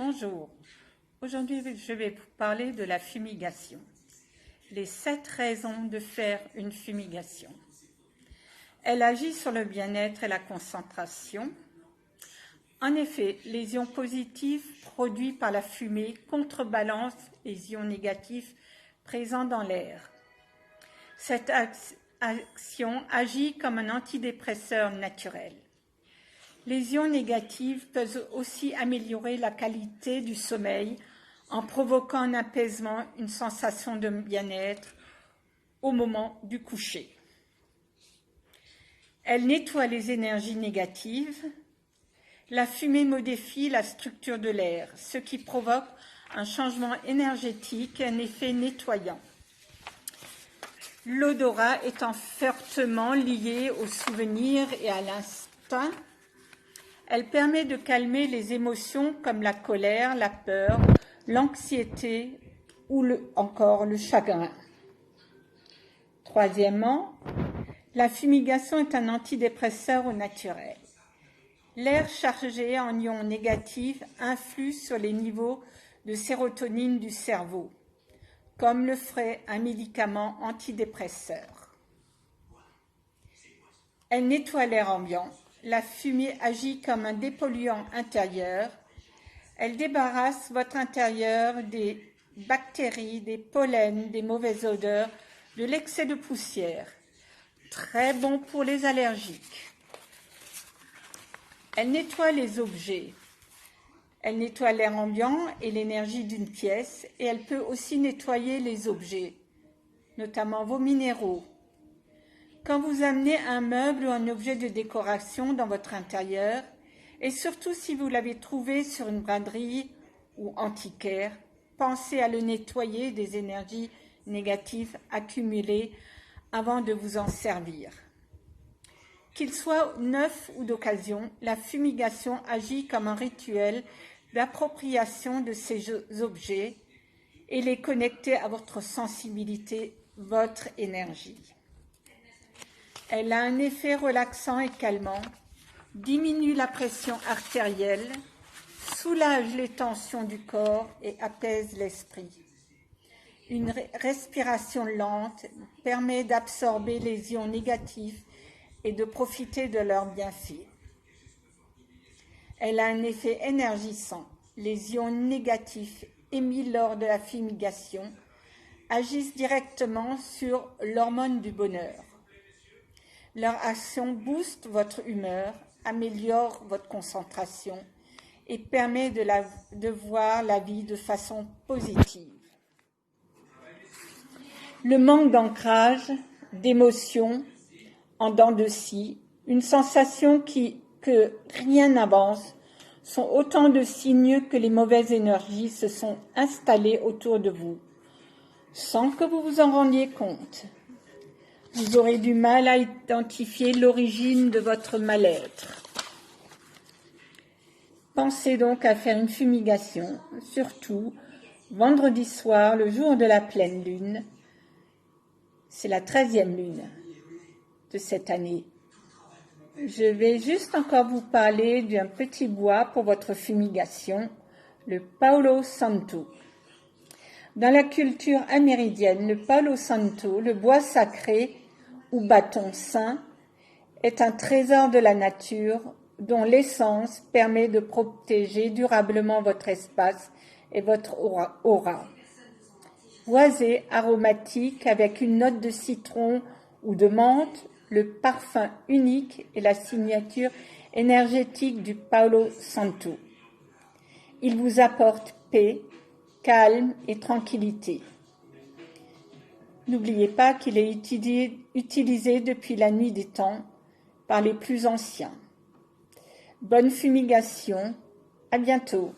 Bonjour, aujourd'hui je vais vous parler de la fumigation. Les 7 raisons de faire une fumigation. Elle agit sur le bien-être et la concentration. En effet, les ions positifs produits par la fumée contrebalancent les ions négatifs présents dans l'air. Cette action agit comme un antidépresseur naturel. Les ions négatifs peuvent aussi améliorer la qualité du sommeil en provoquant un apaisement, une sensation de bien-être au moment du coucher. Elle nettoie les énergies négatives. La fumée modifie la structure de l'air, ce qui provoque un changement énergétique et un effet nettoyant. L'odorat étant fortement lié aux souvenirs et à l'instinct, elle permet de calmer les émotions comme la colère, la peur, l'anxiété ou encore le chagrin. Troisièmement, la fumigation est un antidépresseur au naturel. L'air chargé en ions négatifs influe sur les niveaux de sérotonine du cerveau, comme le ferait un médicament antidépresseur. Elle nettoie l'air ambiant. La fumée agit comme un dépolluant intérieur. Elle débarrasse votre intérieur des bactéries, des pollens, des mauvaises odeurs, de l'excès de poussière. Très bon pour les allergiques. Elle nettoie les objets. Elle nettoie l'air ambiant et l'énergie d'une pièce, et elle peut aussi nettoyer les objets, notamment vos minéraux. Quand vous amenez un meuble ou un objet de décoration dans votre intérieur, et surtout si vous l'avez trouvé sur une braderie ou antiquaire, pensez à le nettoyer des énergies négatives accumulées avant de vous en servir. Qu'il soit neuf ou d'occasion, la fumigation agit comme un rituel d'appropriation de ces objets et les connecter à votre sensibilité, votre énergie. Elle a un effet relaxant et calmant, diminue la pression artérielle, soulage les tensions du corps et apaise l'esprit. Une respiration lente permet d'absorber les ions négatifs et de profiter de leurs bienfaits. Elle a un effet énergisant. Les ions négatifs émis lors de la fumigation agissent directement sur l'hormone du bonheur. Leur action booste votre humeur, améliore votre concentration et permet de voir la vie de façon positive. Le manque d'ancrage, d'émotion, en dents de scie, une sensation que rien n'avance, sont autant de signes que les mauvaises énergies se sont installées autour de vous, sans que vous vous en rendiez compte. Vous aurez du mal à identifier l'origine de votre mal-être. Pensez donc à faire une fumigation, surtout vendredi soir, le jour de la pleine lune. C'est la 13e lune de cette année. Je vais juste encore vous parler d'un petit bois pour votre fumigation, le Palo Santo. Dans la culture amérindienne, le Palo Santo, le bois sacré ou bâton saint, est un trésor de la nature dont l'essence permet de protéger durablement votre espace et votre aura. Boisé, aromatique, avec une note de citron ou de menthe, le parfum unique et la signature énergétique du Palo Santo. Il vous apporte paix, calme et tranquillité. N'oubliez pas qu'il est utilisé depuis la nuit des temps par les plus anciens. Bonne fumigation, à bientôt.